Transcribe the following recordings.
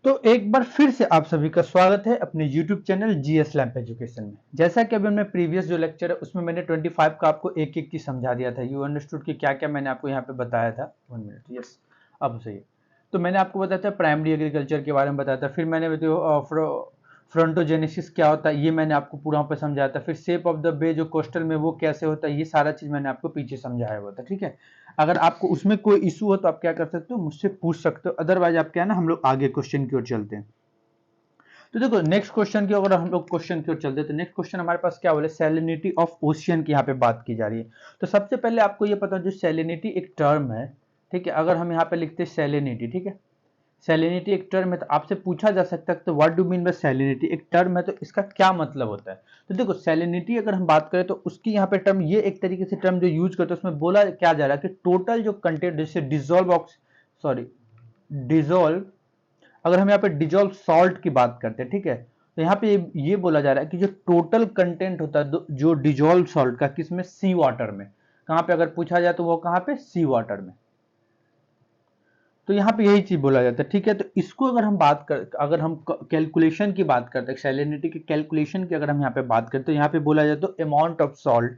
तो एक बार फिर से आप सभी का स्वागत है अपने YouTube channel GS lamp education में। जैसा कि अभी मैं प्रीवियस जो लेक्चर है उसमें मैंने 25 का आपको एक एक की समझा दिया था। यू अंडरस्टूड कि क्या क्या मैंने आपको यहाँ पे बताया था। 1 मिनट, यस अब सही है। तो मैंने आपको बताया था प्राइमरी एग्रीकल्चर के बारे में बताया था, फिर मैंने फ्रंटोजेनेसिस क्या होता है ये मैंने आपको पूरा पे समझाया था, फिर शेप ऑफ द बे जो कोस्टल में वो कैसे होता है ये सारा चीज मैंने आपको पीछे समझाया हुआ था। ठीक है, अगर आपको उसमें कोई इशू हो तो आप क्या कर सकते हो, मुझसे पूछ सकते हो। अदरवाइज आप क्या है ना, हम लोग आगे क्वेश्चन की ओर चलते हैं। तो देखो नेक्स्ट क्वेश्चन की अगर हम लोग क्वेश्चन की ओर चलते हैं तो नेक्स्ट क्वेश्चन हमारे पास क्या बोले, सैलिनिटी ऑफ ओशियन की यहाँ पे बात की जा रही है। तो सबसे पहले आपको ये पता है जो सैलिनिटी एक टर्म है, ठीक है, अगर हम यहाँ पे लिखते हैं सैलिनिटी, ठीक है, सैलिनिटी एक टर्म है तो आपसे पूछा जा सकता है तो what do mean bye salinity, एक टर्म है तो इसका क्या मतलब होता है। तो देखो सैलिनिटी अगर हम बात करें तो उसकी यहाँ पे टर्म ये एक तरीके से टर्म जो यूज करते हैं उसमें बोला क्या जा रहा है कि टोटल जो कंटेंट जैसे डिजोल्व, अगर हम यहाँ पे डिजोल्व सॉल्ट की बात करते हैं, ठीक है, तो यहाँ पे ये बोला जा रहा है कि जो टोटल कंटेंट होता है जो डिजोल्व सॉल्ट का, किसमें, सी वाटर में। कहाँ पे अगर पूछा जाए तो वो कहाँ पे, सी वाटर में। तो यहाँ पे यही चीज बोला जाता है, ठीक है। तो इसको अगर हम बात कर, अगर हम कैलकुलेशन की बात करते हैं, सैलिनिटी की कैलकुलेशन की अगर हम यहाँ पे बात करते हैं तो यहाँ पे बोला जाए तो अमाउंट ऑफ सॉल्ट।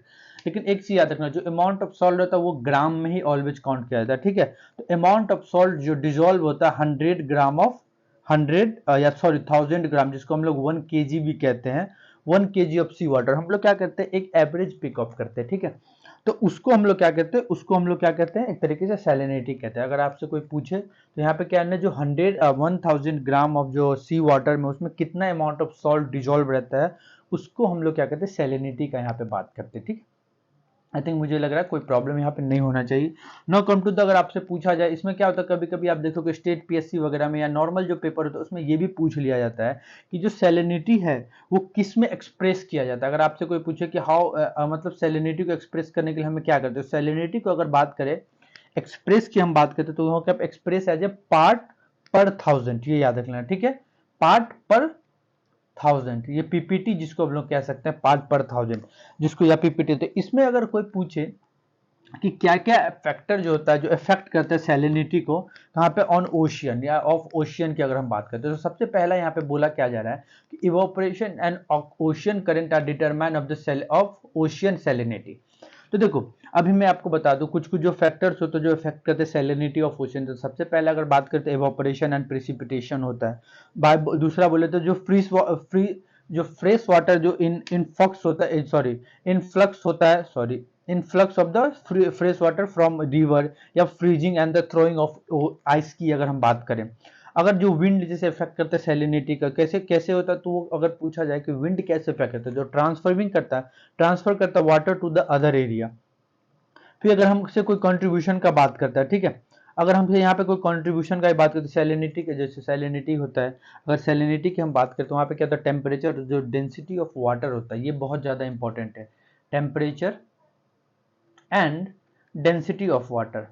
लेकिन एक चीज याद रखना, जो अमाउंट ऑफ सॉल्ट होता है वो ग्राम में ही ऑलवेज काउंट किया जाता है, ठीक है। तो अमाउंट ऑफ सॉल्ट जो डिजोल्व होता है 100 ग्राम ऑफ 100 या सॉरी 1000 ग्राम, जिसको हम लोग 1 kg भी कहते हैं, 1 kg ऑफ सी वाटर हम लोग क्या करते हैं, एक एवरेज पिक ऑफ करते हैं, ठीक है। तो उसको हम लोग क्या कहते हैं, उसको हम लोग क्या कहते हैं, एक तरीके से सैलिनिटी कहते हैं। अगर आपसे कोई पूछे तो यहाँ पे क्या है ना, जो 1000 ग्राम ऑफ जो सी वाटर में उसमें कितना अमाउंट ऑफ सॉल्ट डिजोल्व रहता है, उसको हम लोग क्या कहते हैं, सैलिनिटी का यहाँ पे बात करते हैं, ठीक है। आई थिंक मुझे लग रहा है कोई प्रॉब्लम यहाँ पे नहीं होना चाहिए। नो कम टू द, अगर आपसे पूछा जाए इसमें क्या होता है, कभी कभी आप देखोगे स्टेट पीएससी वगैरह में या नॉर्मल जो पेपर होता है उसमें ये भी पूछ लिया जाता है कि जो सैलिनिटी है वो किस में एक्सप्रेस किया जाता है। अगर आपसे कोई पूछे कि हाउ मतलब सैलिनिटी को एक्सप्रेस करने के लिए हमें क्या करते हैं, सैलिनिटी को अगर बात करें एक्सप्रेस की हम बात करते हैं तो वहां क्या एक्सप्रेस एज ए पार्ट पर थाउजेंड, ये याद रखना, ठीक है, पार्ट पर थाउजेंड, ये पीपीटी जिसको हम लोग कह सकते हैं, पार्ट पर थाउजेंड जिसको, या पीपीटी। तो इसमें अगर कोई पूछे कि क्या क्या फैक्टर जो होता है जो इफेक्ट करता है सैलिनिटी को, कहाँ पे, ऑन ओशियन या ऑफ ओशियन की अगर हम बात करते हैं तो सबसे पहला यहाँ पे बोला क्या जा रहा है कि evaporation and ocean current are determine of the sale of ocean salinity. तो देखो अभी मैं आपको बता दूं कुछ कुछ जो फैक्टर्स होते हैं जो इफेक्ट करते हैं सैलिनिटी ऑफ ओशन। तो सबसे पहले अगर बात करते हैं इवोपरेशन एंड प्रिसिपिटेशन होता है। दूसरा बोले तो जो फ्रेश वाटर जो इनफ्लक्स होता है, सॉरी इनफ्लक्स होता है, sorry influx of the fresh water from river, या freezing and the throwing of ice की अगर हम बात करें। अगर जो विंड जैसे इफेक्ट करता है सैलिनिटी का, कैसे कैसे होता है, तो अगर पूछा जाए कि विंड कैसे इफेक्ट करता है, जो ट्रांसफरिंग करता है, ट्रांसफर करता है water to the other area. फिर अगर हमसे कोई कंट्रीब्यूशन का बात करता है, ठीक है, अगर हमसे यहाँ पे कोई कंट्रीब्यूशन का बात करते हैं सैलिनिटी के, जैसे सैलिनिटी होता है, अगर सैलिनिटी की हम बात करते हैं वहाँ पे क्या होता है, टेम्परेचर, जो डेंसिटी ऑफ वाटर होता है ये बहुत ज़्यादा इंपॉर्टेंट है, temperature and density of water.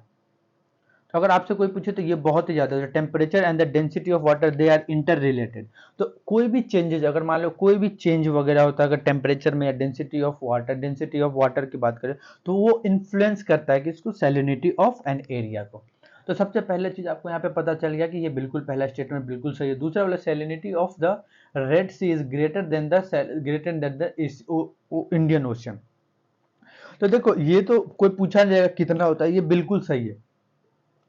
तो अगर आपसे कोई पूछे तो ये बहुत ही ज्यादा, temperature and the density of water they are interrelated. तो कोई भी चेंजेस, अगर मान लो कोई भी चेंज वगैरह होता है अगर टेम्परेचर में या डेंसिटी ऑफ वाटर की बात करें तो वो इन्फ्लुएंस करता है कि इसको सैलिनिटी ऑफ एन एरिया को। तो सबसे पहले चीज आपको यहाँ पे पता चल गया कि ये बिल्कुल पहला स्टेटमेंट बिल्कुल सही है। दूसरा वाला, salinity of the Red Sea is greater than the Indian Ocean. तो देखो ये तो कोई पूछा जाएगा कितना होता है, ये बिल्कुल सही है।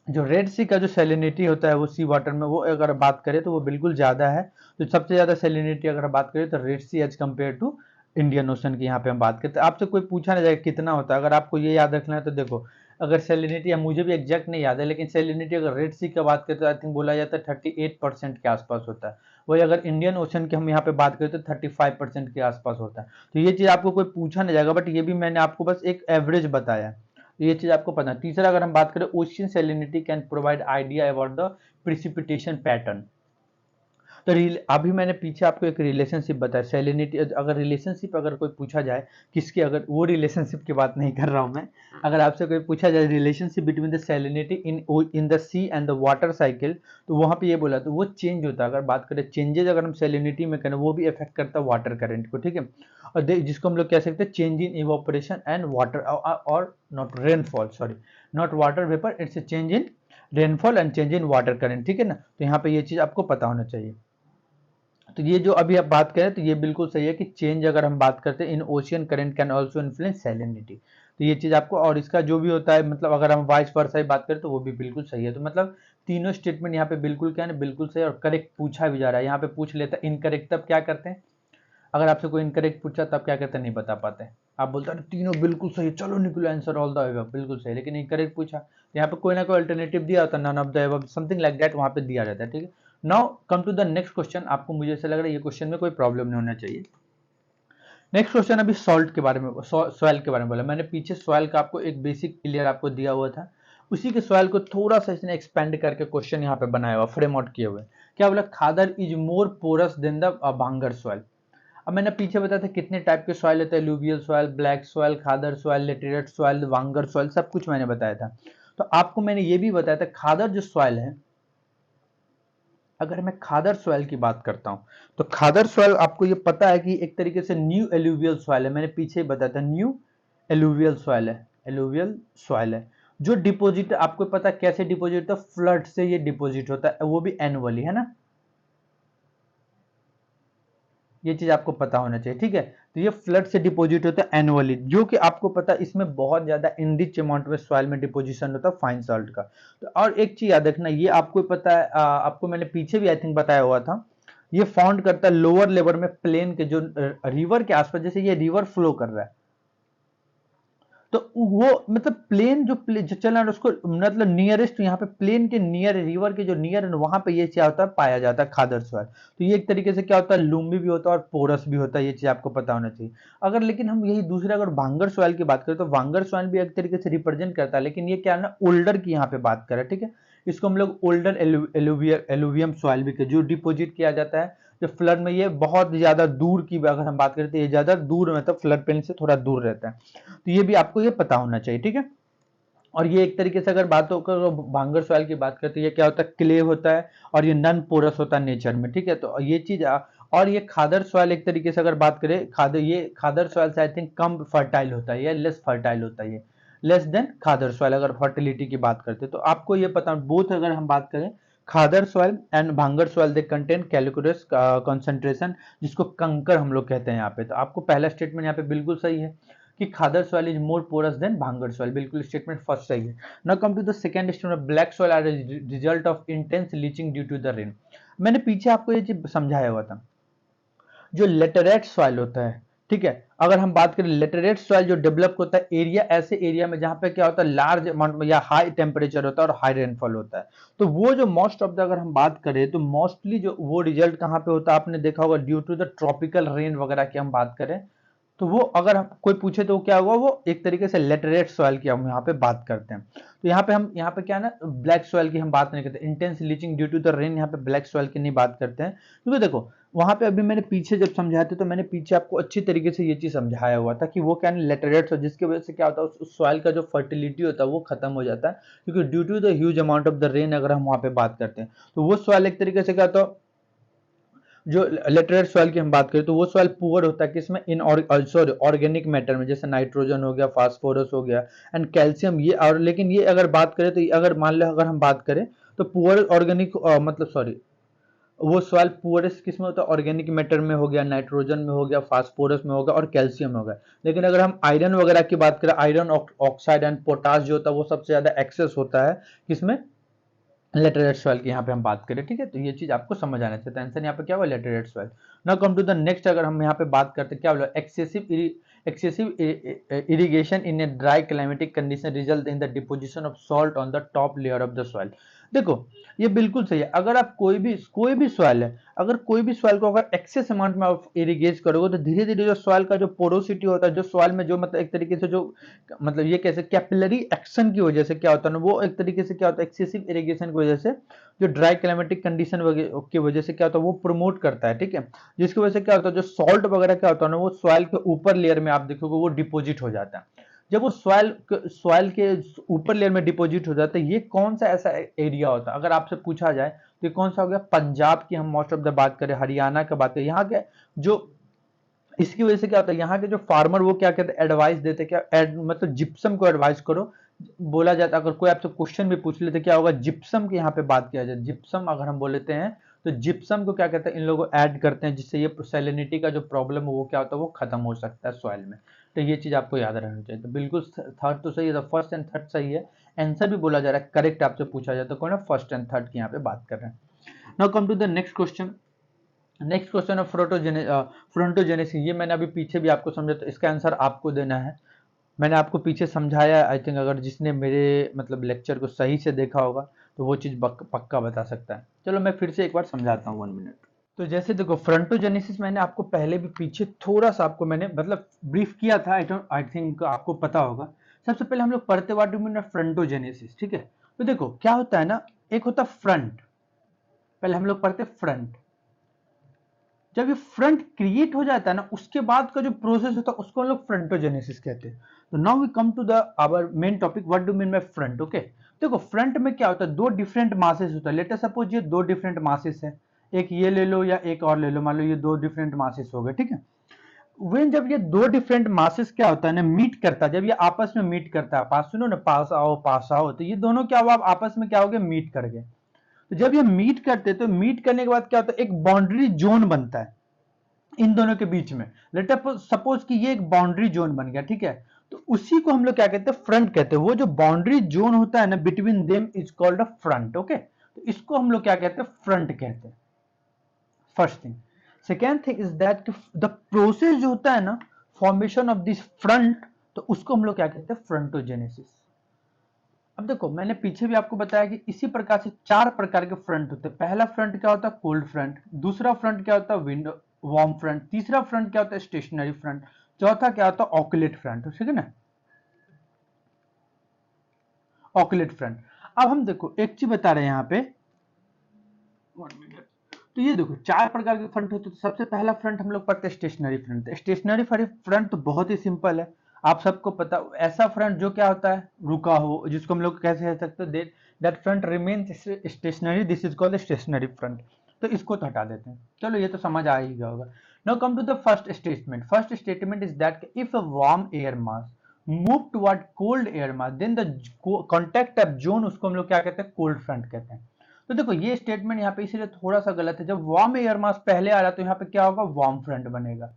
जो रेड सी का जो सैलिनिटी होता है वो सी वाटर में, वो अगर बात करें तो वो बिल्कुल ज्यादा है। तो सबसे ज्यादा सैलिनिटी अगर बात करें तो Red Sea as compare to Indian Ocean की यहाँ पे हम बात करते हैं। आपसे कोई पूछा ना जाएगा कितना होता है, अगर आपको ये याद रखना है तो देखो, अगर सैलिनिटी, मुझे भी एग्जैक्ट नहीं याद है, लेकिन सैलिनिटी अगर रेड सी की बात करें तो आई थिंक बोला जाता है 38% के आसपास होता है। वही अगर इंडियन ओशन की हम यहाँ पे बात करें तो 35% के आसपास होता है। तो ये चीज आपको कोई पूछा नहीं जाएगा, बट ये भी मैंने आपको बस एक एवरेज बताया, तो ये चीज आपको पता है। तीसरा अगर हम बात करें, ocean salinity can provide idea about the precipitation pattern. तो अभी मैंने पीछे आपको एक रिलेशनशिप बताया सैलिनिटी, अगर रिलेशनशिप अगर कोई पूछा जाए किसकी, अगर वो रिलेशनशिप की बात नहीं कर रहा हूं मैं, अगर आपसे कोई पूछा जाए relationship between the salinity in the sea and the water cycle, तो वहां पे ये बोला तो वो चेंज होता है। अगर बात करें चेंजेस अगर हम सैलिनिटी में करें वो भी इफेक्ट करता है वाटर करंट को, ठीक है। और जिसको हम लोग कह सकते हैं change in evaporation and water, और not rainfall, sorry not water vapour, it's a change in rainfall and change in water current, ठीक है ना। तो यहाँ पे ये चीज आपको पता होना चाहिए। तो ये जो अभी आप बात करें तो ये बिल्कुल सही है कि चेंज अगर हम बात करते हैं in ocean current can also influence salinity, तो ये चीज आपको, और इसका जो भी होता है मतलब अगर हम वाइस वर्सा ही बात करें तो वो भी बिल्कुल सही है। तो मतलब तीनों स्टेटमेंट यहाँ पे बिल्कुल क्या है ना, बिल्कुल सही और करेक्ट पूछा भी जा रहा है। यहाँ पे पूछ लेता है इनकरेक्ट, तब क्या करते हैं, अगर आपसे कोई इनकरेक्ट पूछा तब क्या करते हैं, नहीं बता पाते। आप बोलते हैं तीनों बिल्कुल सही, चलो निकलो आंसर ऑल द अबव, बिल्कुल सही, लेकिन इनकरेक्ट पूछा तो यहाँ पे कोई ना कोई अल्टरनेटिव दिया होता है, none of the above, something like that वहां पे दिया रहता है, ठीक है। Now come to the next question. आपको मुझे ऐसा लग रहा है ये क्वेश्चन में कोई प्रॉब्लम नहीं होना चाहिए। नेक्स्ट क्वेश्चन अभी सॉल्ट के बारे में, सॉइल के बारे में बोला मैंने। पीछे सॉइल का आपको एक बेसिक क्लियर आपको दिया हुआ था, उसी के सॉइल को थोड़ा सा इसने एक्सपेंड करके क्वेश्चन यहाँ पे बनाया हुआ, फ्रेम आउट किए हुए। क्या बोला, Khadar is more porous than the Bhangar soil. अब मैंने पीछे बताया था कितने टाइप के सॉइल होते हैं, एलुवियल सॉइल, ब्लैक सॉइल, खादर सॉइल, लेटेरेट सॉइल, वांगर सॉइल, सब कुछ मैंने बताया था। तो आपको मैंने ये भी बताया था खादर जो सॉइल है, अगर मैं खादर सॉइल की बात करता हूं तो खादर सॉइल आपको ये पता है कि एक तरीके से न्यू एलुवियल सॉइल है। मैंने पीछे ही बताया था न्यू एलुवियल सॉइल है, एलुवियल सॉइल है। जो डिपॉजिट आपको पता है कैसे डिपॉजिट होता है, फ्लड से ये डिपॉजिट होता है, वो भी एनुअली, है ना। ये चीज आपको पता होना चाहिए, ठीक है। तो ये फ्लड से डिपॉजिट होता है एनुअली, जो कि आपको पता है इसमें बहुत ज्यादा इनरिच अमाउंट में सॉइल में डिपोजिशन होता है फाइन सॉल्ट का। तो और एक चीज याद रखना, ये आपको पता है, आपको मैंने पीछे भी आई थिंक बताया हुआ था, ये फाउंड करता है लोअर लेवल में प्लेन के जो रिवर के आसपास, जैसे ये रिवर फ्लो कर रहा है तो वो मतलब जो चल रहा है उसको मतलब नियरेस्ट, यहाँ पे प्लेन के नियर, रिवर के जो नियर है वहां पे ये क्या होता है, पाया जाता है खादर सॉइल। तो ये एक तरीके से क्या होता है, लूमी भी होता है और पोरस भी होता है, ये चीज आपको पता होना चाहिए। अगर लेकिन हम यही दूसरे अगर वांगर सॉइल की बात करें तो वांगर सॉइल भी एक तरीके से रिप्रेजेंट करता है, लेकिन ये क्या है ना, ओल्डर की यहाँ पे बात करें, ठीक है। इसको हम लोग ओल्डर एलुवियम सॉइल भी जो डिपोजिट किया जाता है जो फ्लड में, ये बहुत ज्यादा दूर की अगर हम बात करें तो ये ज्यादा दूर, मतलब फ्लड प्लेन से थोड़ा दूर रहता है। तो ये भी आपको ये पता होना चाहिए, ठीक है। और ये एक तरीके से अगर बात हो भांगर सॉइल की बात करते हैं, ये क्या होता है, क्ले होता है और ये नन पोरस होता है नेचर में, ठीक है। तो ये चीज और ये खादर सॉइल एक तरीके से अगर बात करें, खादर सॉइल से आई थिंक कम फर्टाइल होता है, या लेस फर्टाइल होता है, ये लेस देन खादर सॉइल अगर फर्टिलिटी की बात करते हैं। तो आपको ये पता, बोथ अगर हम बात करें खादर सॉइल एंड भांगर soil, they contain calculus concentration, जिसको कंकर हम लोग कहते हैं यहाँ पे। तो आपको पहला स्टेटमेंट यहाँ पे बिल्कुल सही है कि Khadar soil is more porous than Bhangar soil, बिल्कुल स्टेटमेंट फर्स्ट सही है। Now come to the second statement, black soil are result of intense leaching due to the rain. मैंने पीछे आपको ये चीज समझाया हुआ था, जो लेटरेट सॉइल होता है, ठीक है। अगर हम बात करें लेटरेट सॉइल जो डेवलप होता है एरिया, ऐसे एरिया में जहां पे क्या होता है, लार्ज अमाउंट में या हाई टेम्परेचर होता है और हाई रेनफॉल होता है। तो वो जो मोस्ट ऑफ द अगर हम बात करें तो मोस्टली जो वो रिजल्ट कहां पे होता है, आपने देखा होगा due to the tropical rain वगैरह की हम बात करें तो वो अगर हम कोई पूछे तो क्या होगा, वो एक तरीके से लेटरेट सॉइल की हम यहाँ पे बात करते हैं। तो यहाँ पे क्या है ना, ब्लैक सॉइल की हम बात नहीं करते, intense leaching due to the rain, यहाँ पे ब्लैक सॉइल की नहीं बात करते हैं। क्योंकि देखो वहां पे अभी मैंने पीछे जब समझाया था तो मैंने पीछे आपको अच्छी तरीके से ये चीज समझाया हुआ था कि वो क्या है लेटरेट सॉइल, जिसकी वजह से क्या होता है उस सॉइल का जो फर्टिलिटी होता है वो खत्म हो जाता है, क्योंकि due to the huge amount of the rain अगर हम वहां पे बात करते हैं तो वो सॉइल एक तरीके से क्या होता है, जो लेटरेट सॉइल की हम बात करें तो वो सॉइल पुअर होता है किसमें, इन सॉरी ऑर्गेनिक मैटर में, जैसे नाइट्रोजन हो गया, फास्फोरस हो गया एंड कैल्शियम, ये और लेकिन ये अगर बात करें तो अगर मान लो अगर हम बात करें तो पुअर ऑर्गेनिक मतलब सॉरी, वो सॉइल पुअरेस्ट किस में होता है, ऑर्गेनिक मैटर में हो गया, नाइट्रोजन में हो गया, फास्फोरस में हो गया और कैल्शियम में हो गया। लेकिन अगर हम आयरन वगैरह की बात करें, आयरन ऑक्साइड एंड पोटास जो होता है वो सबसे ज्यादा एक्सेस होता है किसमें, लेटरेट सॉइल की यहाँ पे हम बात करें, ठीक है। तो ये चीज आपको समझ आना चाहिए। तो आंसर यहाँ पे क्या हुआ, laterite soil. Now come to the next, अगर हम यहाँ पे बात करते हैं क्या बोला, excessive irrigation in a dry climatic condition result in the deposition of salt on the top layer of the soil. देखो ये बिल्कुल सही है, अगर आप कोई भी सॉइल है, अगर कोई भी सॉइल को अगर एक्सेस अमाउंट में आप इरिगेट करोगे तो धीरे धीरे जो सॉइल का जो पोरोसिटी होता है, जो सॉइल में जो मतलब एक तरीके से जो मतलब ये कैसे कैपिलरी एक्शन की वजह से क्या होता है ना, वो एक तरीके से क्या होता है, एक्सेसिव इरिगेशन की वजह से जो ड्राई क्लाइमेटिक कंडीशन की वजह से क्या होता है वो प्रमोट करता है, ठीक है। जिसकी वजह से क्या होता है, जो सॉल्ट वगैरह क्या होता है ना, वो सॉइल के ऊपर लेयर में आप देखोगे वो डिपोजिट हो जाता है। जब वो सॉइल के ऊपर लेयर में डिपोजिट हो जाता है, ये कौन सा ऐसा एरिया होता है, अगर आपसे पूछा जाए तो ये कौन सा हो गया, पंजाब की हम मोस्ट ऑफ द बात करें, हरियाणा का बात करें, यहाँ के जो इसकी वजह से क्या होता है, यहाँ के जो फार्मर वो क्या कहते हैं, एडवाइस देते हैं, क्या मतलब जिप्सम को एडवाइस करो बोला जाता है, अगर कोई आपसे क्वेश्चन भी पूछ लेते क्या होगा, जिप्सम की यहाँ पे बात किया जाए, जिप्सम अगर हम बोल लेते हैं तो जिप्सम को क्या कहते हैं, इन लोगों को ऐड करते हैं जिससे ये सैलिनिटी का जो प्रॉब्लम है वो क्या होता है, वो खत्म हो सकता है सॉइल में। तो ये चीज आपको याद रखनी चाहिए। तो बिल्कुल थर्ड तो सही है, फर्स्ट एंड थर्ड सही है। आंसर भी बोला जा रहा है करेक्ट, आपसे पूछा जाए तो कौन है, फर्स्ट एंड थर्ड की यहाँ पे बात कर रहे हैं। Now come to the next question. Next question है फ्रंटोजेनेसिस। ये मैंने अभी पीछे भी आपको समझा, तो इसका आंसर आपको देना है। मैंने आपको पीछे समझाया, आई थिंक अगर जिसने मेरे मतलब लेक्चर को सही से देखा होगा तो वो चीज़ पक्का बता सकता है। चलो मैं फिर से एक बार समझाता हूँ, 1 मिनट। तो जैसे देखो फ्रंटोजेनेसिस मैंने आपको पहले भी पीछे थोड़ा सा आपको मैंने मतलब ब्रीफ किया था, आई थिंक आपको पता होगा। सबसे पहले हम लोग पढ़ते व्हाट डू मीन फ्रंटोजेनेसिस, ठीक है। तो देखो क्या होता है ना, एक होता फ्रंट, पहले हम लोग पढ़ते फ्रंट। जब ये फ्रंट क्रिएट हो जाता है ना, उसके बाद का जो प्रोसेस होता है उसको हम लोग फ्रंटोजेनेसिस कहते हैं। तो now we come to the our main topic, what do mean by front. Okay, देखो फ्रंट में क्या होता है, दो डिफरेंट मासेस होता है। लेट अस सपोज ये दो डिफरेंट मासेस है, एक ये ले लो या एक और ले लो, मान लो ये दो डिफरेंट मासेस हो गए, ठीक है। वेन जब ये दो डिफरेंट मासेस क्या होता है ना, मीट करता है, जब ये आपस में मीट करता है, पास सुनो ना, पास आओ, तो ये दोनों क्या हुआ, आपस में क्या हो गए, मीट कर गए। तो जब ये मीट करते हैं तो मीट करने के बाद क्या होता है, एक बाउंड्री जोन बनता है इन दोनों के बीच में। लेट सपोज कि ये एक बाउंड्री जोन बन गया, ठीक है। तो उसी को हम लोग क्या कहते हैं, फ्रंट कहते हैं। वो जो बाउंड्री जोन होता है ना between them is called a front. Okay, तो इसको हम लोग क्या कहते हैं, फ्रंट कहते हैं, first thing. Second thing is that the process जो होता है ना, फॉर्मेशन ऑफ दिस फ्रंट, तो उसको हम लोग क्या कहते हैं, फ्रंटोजेनेसिस। अब देखो मैंने पीछे भी आपको बताया कि इसी प्रकार से चार प्रकार के फ्रंट होते हैं। पहला फ्रंट क्या होता है, कोल्ड फ्रंट। दूसरा फ्रंट क्या होता है, विंडो वार्म फ्रंट। तीसरा फ्रंट क्या होता है, स्टेशनरी फ्रंट। चौथा क्या होता है, ऑकुलेट फ्रंट, ठीक है ना, ऑकुलेट फ्रंट। अब हम देखो एक चीज बता रहे हैं यहाँ पे, 1 मिनट। तो ये देखो चार प्रकार के फ्रंट होते हैं। तो सबसे पहला फ्रंट हम लोग पढ़ते हैं स्टेशनरी फ्रंट। स्टेशनरी फ्रंट तो बहुत ही सिंपल है, आप सबको पता, ऐसा फ्रंट जो क्या होता है, रुका हो, जिसको हम लोग कैसे कह सकते हैं, that front remains stationary, this is called stationary front. तो इसको तो हटा देते हैं, चलो ये तो समझ आ ही गया होगा। Now come to the first statement. First statement is that if a warm air mass move toward cold air mass then the contact of zone, उसको हम लोग क्या कहते हैं, कोल्ड फ्रंट कहते हैं। तो देखो ये स्टेटमेंट यहाँ पे इसीलिए थोड़ा सा गलत है, जब वार्म एयर मास पहले आ रहा है तो यहाँ पे क्या होगा, वार्म फ्रंट बनेगा।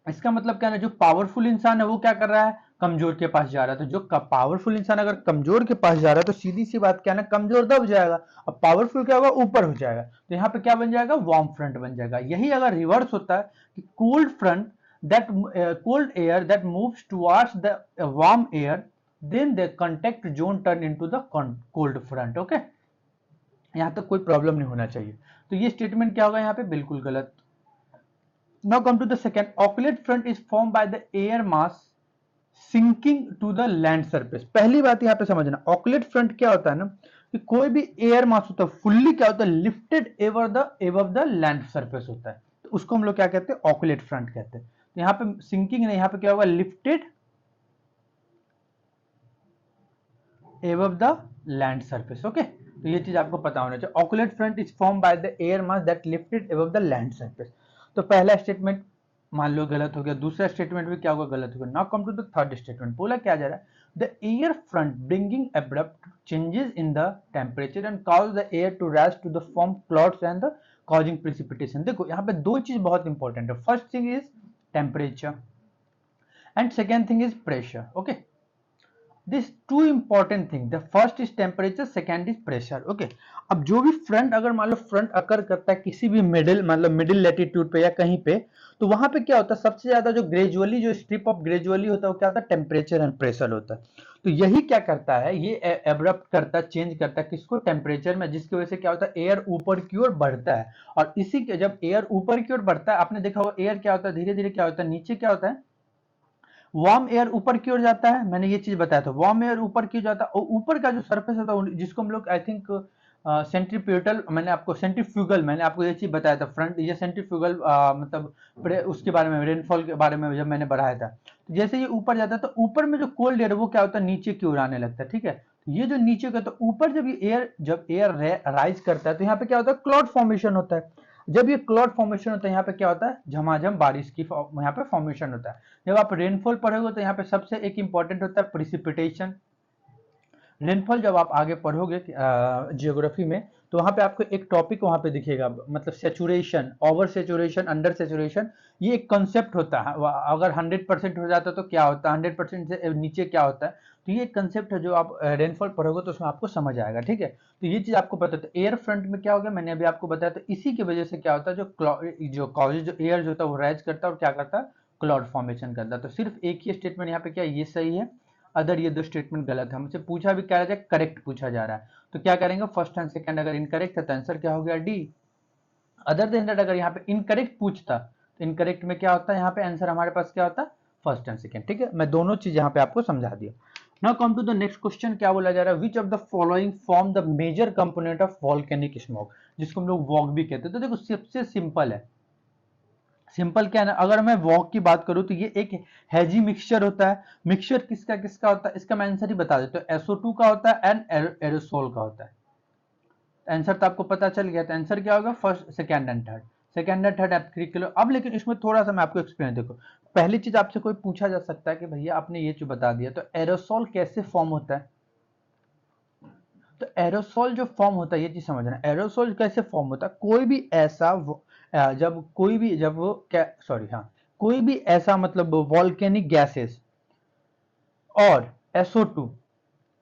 इसका मतलब क्या है, जो पावरफुल इंसान है वो क्या कर रहा है, कमजोर के पास जा रहा है। तो जो पावरफुल इंसान अगर कमजोर के पास जा रहा है तो सीधी सी बात क्या है ना, कमजोर दब जाएगा, और पावरफुल क्या होगा, ऊपर हो जाएगा। तो यहाँ पे क्या बन जाएगा, वार्म फ्रंट बन जाएगा। यही अगर रिवर्स होता है कि cold front, that cold air that moves towards the warm air, then the contact zone turn into the cold front. Okay, यहां तक कोई प्रॉब्लम नहीं होना चाहिए। तो ये स्टेटमेंट क्या होगा यहाँ पे, बिल्कुल गलत। Now come to the second, occluded front is form by the air mass sinking to the land surface. पहली बात यहाँ पे समझना, ऑकुलेट फ्रंट क्या होता है ना, कि कोई भी एयर मास होता है फुल्ली क्या होता है, lifted ever the land surface होता है, तो उसको हम लोग क्या कहते हैं, ऑकुलेट फ्रंट कहते हैं। तो यहाँ पे सिंकिंग नहीं, यहाँ पे क्या होगा, lifted above the land surface। Okay, तो ये चीज आपको पता होना चाहिए। Occluded front is form by the air mass that lifted above the land surface। तो पहला स्टेटमेंट मान लो गलत हो गया, दूसरा स्टेटमेंट भी क्या होगा, गलत होगा। Now come to the third statement. बोला क्या जा रहा है, the air front bringing abrupt changes in the temperature and cause the air to rise to the form clouds and the causing precipitation. देखो यहाँ पे दो चीज बहुत इंपॉर्टेंट है, first thing is temperature and second thing is pressure. Okay, this two important thing, the first is temperature, second is pressure. Okay, अब जो भी फ्रंट, अगर मान लो फ्रंट अकर करता है किसी भी मिडिल, मतलब मिडिल लेटीट्यूड पे या कहीं पे, तो वहां पे क्या होता है, सबसे ज्यादा जो ग्रेजुअली, जो स्ट्रिप ऑफ ग्रेजुअली होता है वो क्या होता है, टेम्परेचर एंड प्रेशर होता है। तो यही क्या करता है, ये एब्रप्ट करता है, चेंज करता है किसको, टेम्परेचर में, जिसकी वजह से क्या होता है, एयर ऊपर की ओर बढ़ता है। और इसी के जब एयर ऊपर की ओर बढ़ता है, आपने देखा होगा एयर क्या होता है, धीरे धीरे क्या होता है, नीचे क्या होता है, वार्म एयर ऊपर की ओर जाता है। मैंने ये चीज बताया था, वार्म एयर ऊपर की ओर जाता है, और ऊपर का जो सरफेस होता है जिसको हम लोग आई थिंक सेंट्रीफ्यूगल, मैंने आपको सेंट्रीफ्यूगल, मैंने आपको ये चीज बताया था, फ्रंट ये सेंट्रीफ्यूगल मतलब उसके बारे में, रेनफॉल के बारे में जब मैंने बढ़ाया था, तो जैसे ये ऊपर जाता है तो ऊपर में जो कोल्ड एयर वो क्या होता है, नीचे की ओर आने लगता है, ठीक है। ये जो नीचे का, तो ऊपर जब ये एयर, जब एयर राइज करता है तो यहाँ पे क्या होता है, क्लाउड फॉर्मेशन होता है। जब ये क्लाउड फॉर्मेशन होता है, यहाँ पे क्या होता है, झमाझम बारिश की यहाँ पे फॉर्मेशन होता है। जब आप रेनफॉल पढ़ोगे तो यहाँ पे सबसे एक इंपॉर्टेंट होता है प्रिसिपिटेशन, रेनफॉल जब आप आगे पढ़ोगे जियोग्राफी में, तो वहां पे आपको एक टॉपिक वहां पे दिखेगा, मतलब saturation, over saturation, under saturation, ये एक कंसेप्ट होता है। अगर 100% हो जाता है तो क्या होता है, 100% से नीचे क्या होता है, तो ये एक कंसेप्ट है जो आप रेनफॉल पढ़ोगे तो उसमें आपको समझ आएगा, ठीक है। तो ये चीज आपको पता है। एयर फ्रंट में क्या हो गया, मैंने अभी आपको बताया, तो इसी की वजह से क्या होता है, जो एयर जो होता है वो राइज करता है और क्या करता है, क्लाउड फॉर्मेशन करता है। तो सिर्फ एक ही स्टेटमेंट यहाँ पे क्या ये सही है, अदर ये दो स्टेटमेंट गलत है। हमसे पूछा भी क्या है, करेक्ट पूछा जा रहा है, तो क्या करेंगे, फर्स्ट एंड सेकंड अगर इनकरेक्ट है तो आंसर क्या हो गया, डी। अदर देन दैट अगर यहाँ पे इनकरेक्ट पूछता, तो इनकरेक्ट में क्या होता है, यहाँ पे आंसर हमारे पास क्या होता है, फर्स्ट एंड सेकंड, ठीक है। मैं दोनों चीज यहाँ पे आपको समझा दिया। Now come to the next question, क्या बोला जा रहा है, which of the following form the major component of volcanic smoke, जिसको हम लोग वॉक भी कहते हैं। तो देखो सबसे सिंपल है, सिंपल क्या है ना, अगर मैं वॉक की बात करूं तो ये एक हैजी मिक्सचर होता है। मिक्सचर किसका किसका होता है, इसका मैं आंसर ही बता देता हूं, SO2 का होता है एंड एरोसोल का होता है। आंसर तो आपको पता चल गया, तो आंसर क्या होगा, first second and third, second and third आप 3 किलो। अब लेकिन इसमें थोड़ा सा मैं आपको एक्सप्लेन, देखो पहली चीज आपसे कोई पूछा जा सकता है कि भैया आपने ये जो बता दिया, तो एरोसोल कैसे फॉर्म होता है। तो एरोसोल जो फॉर्म होता है, ये चीज समझना, एरोसोल कैसे फॉर्म होता है, कोई भी ऐसा जब कोई भी जब वो क्या सॉरी हाँ, कोई भी ऐसा मतलब वॉल्केनिक गैसेस और SO2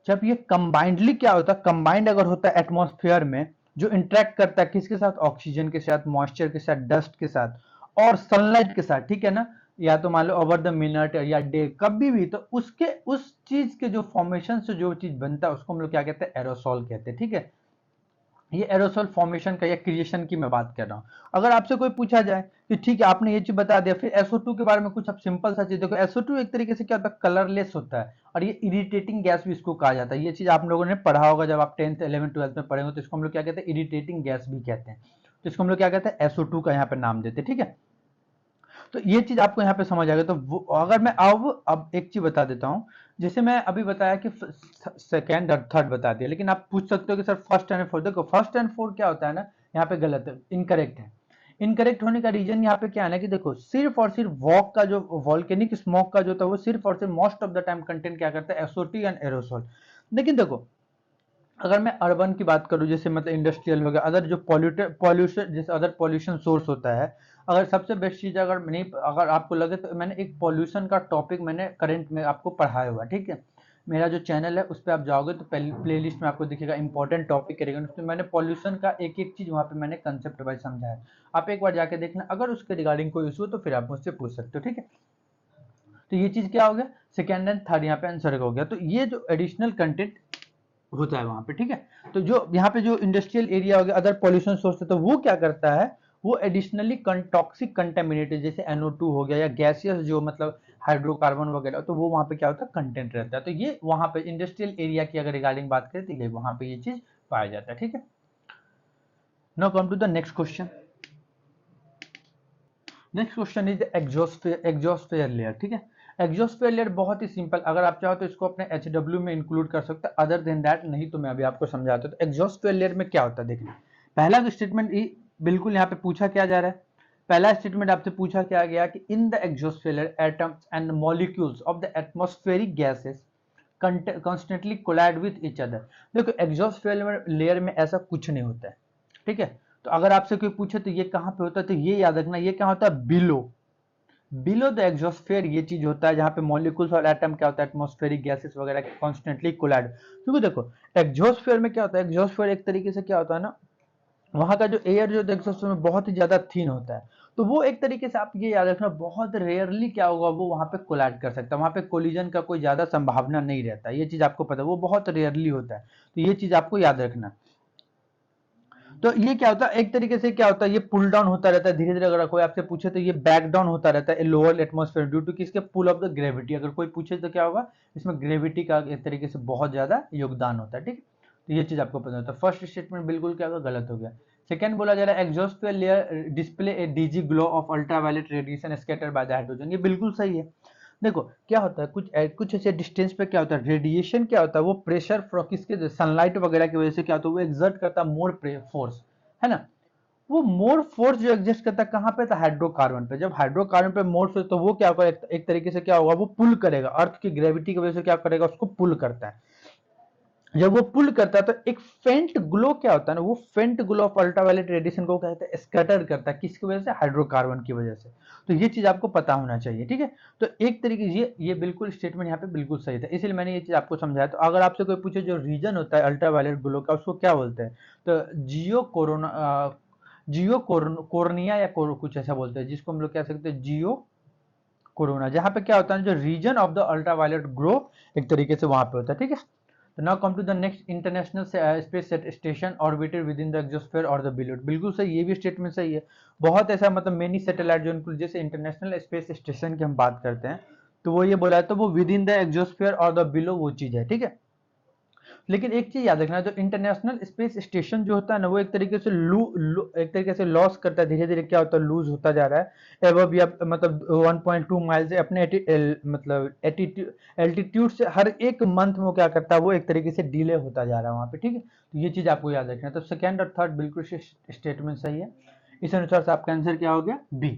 जब ये कंबाइंडली क्या होता है, कंबाइंड अगर होता है एटमॉस्फेयर में, जो इंटरेक्ट करता है किसके साथ, ऑक्सीजन के साथ, मॉइस्चर के साथ, डस्ट के साथ और सनलाइट के साथ, ठीक है ना, या तो मान लो ओवर द मिनट या डे कभी भी, तो उसके उस चीज के जो फॉर्मेशन से जो चीज बनता है उसको हम लोग क्या कहते हैं, एरोसोल कहते हैं, ठीक है। ये एरोसोल फॉर्मेशन का या क्रिएशन की मैं बात कर रहा हूं। अगर आपसे कोई पूछा जाए कि ठीक है आपने ये चीज बता दिया, फिर SO2 के बारे में कुछ, अब सिंपल सा चीज देखो, SO2 एक तरीके से क्या होता है, कलरलेस होता है, और ये इरिटेटिंग गैस भी इसको कहा जाता है। ये चीज आप लोगों ने पढ़ा होगा जब आप 10th 11th 12th में पढ़ेंगे, तो इसको हम लोग क्या कहते हैं, इरिटेटिंग गैस भी कहते हैं। तो इसको हम लोग क्या कहते हैं, SO2 का यहाँ पे नाम देते हैं, ठीक है। तो ये चीज आपको यहाँ पे समझ आ गया। तो अगर मैं अब एक चीज बता देता हूँ, जैसे मैं अभी बताया कि सेकेंड और थर्ड बता दिया, लेकिन आप पूछ सकते हो कि सर फर्स्ट एंड फोर्थ, देखो फर्स्ट एंड फोर्थ क्या होता है ना, यहाँ पे गलत है, इनकरेक्ट है। इनकरेक्ट होने का रीजन यहाँ पे क्या है ना, कि देखो सिर्फ और सिर्फ वॉक का जो वॉल्केनिक स्मोक का जो था, वो सिर्फ और सिर्फ most of the time content क्या करता है, SO2 एंड एरोसोल। लेकिन देखो अगर मैं अर्बन की बात करूं, जैसे मतलब इंडस्ट्रियल हो गया, अदर जो पॉल्यूशन, जैसे अदर पॉल्यूशन सोर्स होता है, अगर सबसे बेस्ट चीज अगर नहीं, अगर आपको लगे तो मैंने एक पॉल्यूशन का टॉपिक मैंने करंट में आपको पढ़ाया हुआ, ठीक है। मेरा जो चैनल है उस पर आप जाओगे तो प्ले लिस्ट में आपको दिखेगा, इंपॉर्टेंट टॉपिक करेगा, उसमें मैंने पॉल्यूशन का एक एक चीज वहां पे मैंने कंसेप्ट वाइज समझा है। आप एक बार जाके देखना, अगर उसके रिगार्डिंग कोई इशू हो तो फिर आप मुझसे पूछ सकते हो, ठीक है। तो ये चीज क्या हो गया, सेकेंड एंड थर्ड यहाँ पे आंसर हो गया। तो ये जो एडिशनल कंटेंट होता है वहां पे, ठीक है। तो जो यहाँ पे जो इंडस्ट्रियल एरिया हो गया, अदर पॉल्यूशन सोर्स है, तो वो क्या करता है, वो एडिशनली टॉक्सिक कंटेमिनेटेड, जैसे NO2 हो गया या गैसियस जो मतलब हाइड्रोकार्बन वगैरह, तो वो वहां पे क्या होता है, कंटेंट रहता है। तो ये वहां पे इंडस्ट्रियल एरिया की अगर रिगार्डिंग बात करें तो ये वहां पे ये चीज पाया जाता है, ठीक है। Now come to the next question. Next question is exosphere layer, ठीक है। एग्जॉस्फेयर लेयर बहुत ही सिंपल, अगर आप चाहो तो इसको अपने HW में इंक्लूड कर सकते हैं, अदर देन दैट नहीं तो मैं अभी आपको समझाता हूं। तो एग्जॉस्फेयर लेयर में क्या होता है, देखिए पहला स्टेटमेंट बिल्कुल यहाँ पे पूछा क्या जा रहा है, पहला स्टेटमेंट आपसे पूछा क्या गया कि in the exosphere layer atoms and molecules of the atmospheric gases constantly collide with each other. देखो एग्जॉस्फेयर लेयर में ऐसा कुछ नहीं होता है, ठीक है। तो अगर आपसे कोई पूछे तो ये कहां पे होता है, तो ये याद रखना, ये क्या होता है, बिलो, बिलो द एग्जॉस्फेयर ये चीज होता है, जहां पे मॉलिक्यूल्स और एटम क्या होता है, एटमॉस्फेरिक गैसेस वगैरह कॉन्स्टेंटली कोलाइड। क्योंकि देखो एग्जॉस्फेयर में क्या होता है, एग्जॉस्फेयर एक तरीके से क्या होता है ना, वहां का जो एयर जो एग्जॉस्फेयर में बहुत ही ज्यादा थीन होता है, तो वो एक तरीके से आप ये याद रखना, बहुत रेयरली क्या होगा, वो वहां पे कोलाइड कर सकता है, वहां पे कोलिजन का कोई ज्यादा संभावना नहीं रहता, ये चीज आपको पता है, वो बहुत रेयरली होता है। तो ये चीज आपको याद रखना। तो ये क्या होता है, एक तरीके से क्या होता है, ये पुल डाउन होता रहता है धीरे धीरे, अगर कोई आपसे पूछे तो ये बैक डाउन होता रहता है लोअर एटमॉस्फेयर ड्यू टू किसके, पुल ऑफ द ग्रेविटी। अगर कोई पूछे तो क्या होगा, इसमें ग्रेविटी का एक तरीके से बहुत ज्यादा योगदान होता है, ठीक है। तो ये चीज आपको पता होता है। फर्स्ट स्टेटमेंट बिल्कुल क्या होगा, गलत हो गया। सेकंड बोला जा रहा है exosphere layer display A DG glow of ultraviolet radiation scattered by the hydrogen, ये बिल्कुल सही है। देखो क्या होता है, कुछ ऐसे डिस्टेंस पे क्या होता है, रेडिएशन क्या होता है, वो प्रेशर किसके, सनलाइट वगैरह की वजह से क्या होता है, वो एक्सर्ट करता है मोर फोर्स, है ना। वो मोर फोर्स जो एग्जिस्ट करता है कहां पे, था हाइड्रोकार्बन पे। जब हाइड्रोकार्बन पे मोर फोर्स, तो वो क्या होगा, एक तरीके से क्या होगा, वो पुल करेगा, अर्थ की ग्रेविटी की वजह से क्या करेगा, उसको पुल करता है। जब वो पुल करता है तो एक फेंट ग्लो क्या होता है ना, वो फेंट ग्लो ऑफ अल्ट्रावायलेट रेडिएशन को कहते हैं स्कैटर करता है, किसकी वजह से, हाइड्रोकार्बन की वजह से। तो ये चीज आपको पता होना चाहिए, ठीक है। तो एक तरीके ये बिल्कुल स्टेटमेंट यहाँ पे बिल्कुल सही था, इसलिए मैंने ये चीज आपको समझाया। तो अगर आपसे कोई पूछे जो रीजन होता है अल्ट्रावायलेट ग्लो का, उसको क्या बोलते हैं, तो जियो कोर्निया या कुछ ऐसा बोलते हैं, जिसको हम लोग कह सकते हैं जियो कोरोना, जहां पे क्या होता है जो reason of the ultraviolet glow एक तरीके से वहां पे होता है, ठीक है। तो now come to the next, international space station orbited within the exosphere और द बिलो। बिल्कुल सही, ये भी स्टेटमेंट सही है। बहुत ऐसा मतलब मेनी सैटेलाइट जो इंक्लूड, जैसे इंटरनेशनल स्पेस स्टेशन की हम बात करते हैं, तो वो ये बोला है, तो वो विद इन द एक्सोस्फीयर और द बिलो वो चीज है, ठीक है। लेकिन एक चीज याद रखना, जो इंटरनेशनल स्पेस स्टेशन जो होता है ना, वो एक तरीके से एक तरीके से लॉस करता है, धीरे धीरे क्या होता है, लूज होता जा रहा है। एवब या मतलब 1.2 माइल से अपने मतलब एल्टीट्यूड से हर एक मंथ में क्या करता है, वो एक तरीके से डिले होता जा रहा है वहां पे, ठीक है। तो ये चीज आपको याद रखना है। तो सेकेंड और थर्ड बिल्कुल स्टेटमेंट सही है। इस अनुसार से आपका आंसर क्या हो गया, बी।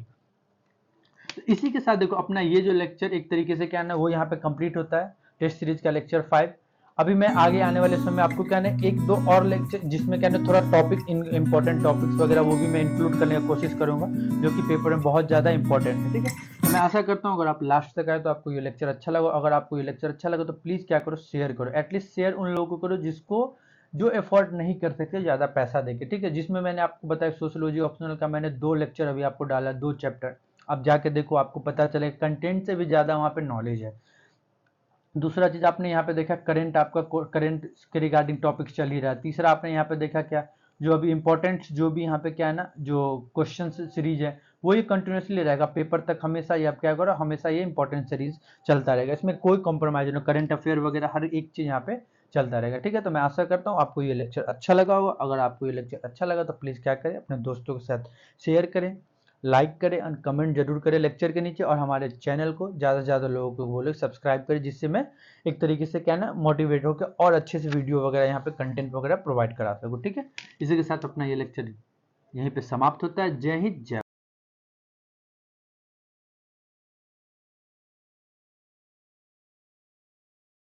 तो इसी के साथ देखो अपना ये जो लेक्चर एक तरीके से क्या है ना, वो यहाँ पे कंप्लीट होता है, टेस्ट सीरीज का लेक्चर 5। अभी मैं आगे आने वाले समय आपको क्या है एक दो और लेक्चर, जिसमें क्या है थोड़ा टॉपिक इंपॉर्टेंट टॉपिक्स वगैरह वो भी मैं इंक्लूड करने की कोशिश करूंगा, जो कि पेपर में बहुत ज्यादा इंपॉर्टेंट है, ठीक है। तो मैं आशा करता हूँ अगर आप लास्ट तक आए तो आपको ये लेक्चर अच्छा लगा। अगर आपको ये लेक्चर अच्छा लगा तो प्लीज क्या करो, शेयर करो, एटलीस्ट शेयर उन लोगों को करो जिसको जो एफर्ट नहीं कर सकते ज्यादा पैसा देके, ठीक है। जिसमें मैंने आपको बताया सोशियोलॉजी ऑप्शनल का मैंने 2 लेक्चर अभी आपको डाला, 2 चैप्टर। आप जाके देखो, आपको पता चलेगा कंटेंट से भी ज्यादा वहां पे नॉलेज है। दूसरा चीज आपने यहाँ पे देखा करंट, आपका करंट के रिगार्डिंग टॉपिक चल ही रहा है। तीसरा आपने यहाँ पे देखा क्या, जो अभी इंपॉर्टेंट जो भी यहाँ पे क्या है ना, जो क्वेश्चन सीरीज है वो ये कंटिन्यूसली रहेगा पेपर तक, हमेशा ये आप क्या करो, हमेशा ये इंपॉर्टेंट सीरीज चलता रहेगा, इसमें कोई कॉम्प्रोमाइज नहीं, करंट अफेयर वगैरह हर एक चीज यहाँ पे चलता रहेगा, ठीक है। तो मैं आशा करता हूँ आपको ये लेक्चर अच्छा लगा होगा। अगर आपको ये लेक्चर अच्छा लगा तो प्लीज क्या करें, अपने दोस्तों के साथ शेयर करें, लाइक करें और कमेंट जरूर करें लेक्चर के नीचे, और हमारे चैनल को ज़्यादा से ज़्यादा लोगों को बोले सब्सक्राइब करें, जिससे मैं एक तरीके से क्या ना मोटिवेट होकर और अच्छे से वीडियो वगैरह यहाँ पे कंटेंट वगैरह प्रोवाइड करा सकूँ, ठीक है। इसी के साथ अपना ये लेक्चर यहीं पे समाप्त होता है। जय हिंद, जय